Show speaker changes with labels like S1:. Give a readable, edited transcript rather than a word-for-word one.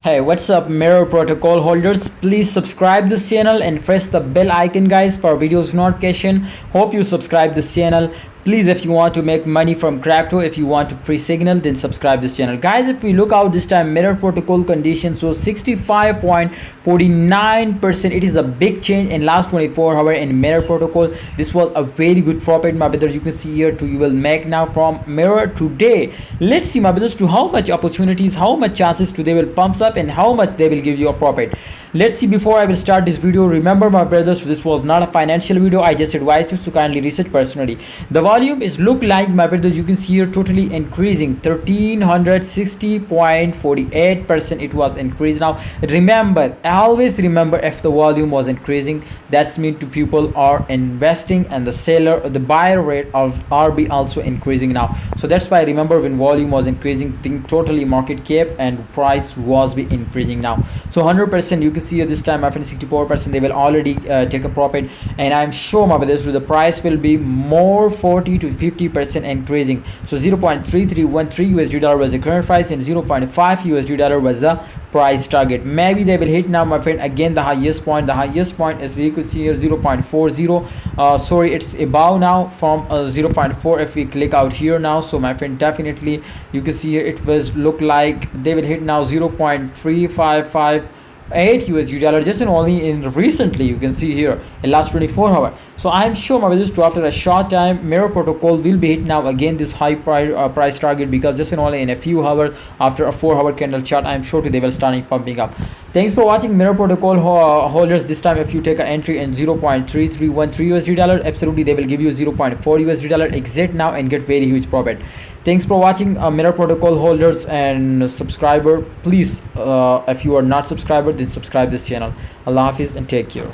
S1: Hey, what's up, MIR protocol holders? Please subscribe this channel and press the bell icon, guys, for videos notification. Hope you subscribe this channel. Please, if you want to make money from crypto, if you want to free signal, then subscribe this channel, guys. If we look out this time, MIR protocol condition, so 65.49%. It is a big change in last 24 hours in MIR protocol. This was a very good profit, my brothers. You can see here too, you will make now from MIR today. Let's see, my brothers, to how much opportunities, how much chances today will pumps up and how much they will give you a profit. Let's see. Before I will start this video, remember, my brothers, this was not a financial video. I just advise you to kindly research personally. The volume is look like, my brothers, you can see here totally increasing 1360.48%. it was increased. Now remember, always remember, if the volume was increasing, that's mean to people are investing and the seller, the buyer rate of RB also increasing now. So that's why remember, when volume was increasing, think totally market cap and price was be increasing now. So 100%, you can see here this time, my friend, 64% they will already take a profit, and I'm sure, my brothers, the price will be more 40 to 50% increasing. So 0.3313 USD dollar was the current price and 0.5 USD dollar was the price target. Maybe they will hit now, my friend, again the highest point. The highest point, as we could see here, 0.40. Sorry, it's above now from 0.4. if we click out here now, so my friend, definitely you can see here it was look like they will hit now 0.355 USD dollar just in only in recently, you can see here in last 24 hours. So I'm sure, my brothers, to after a short time, MIR protocol will be hit now again this high price target, because just in only in a few hours after a 4-hour candle chart, I'm sure they will start pumping up. Thanks for watching, MIR protocol holders. This time, if you take an entry in 0.3313 USD dollar, absolutely they will give you 0.4 USD dollar. Exit now and get very huge profit. Thanks for watching, MIR protocol holders and subscriber. Please, if you are not subscriber, then subscribe this channel. Allah Hafiz and take care.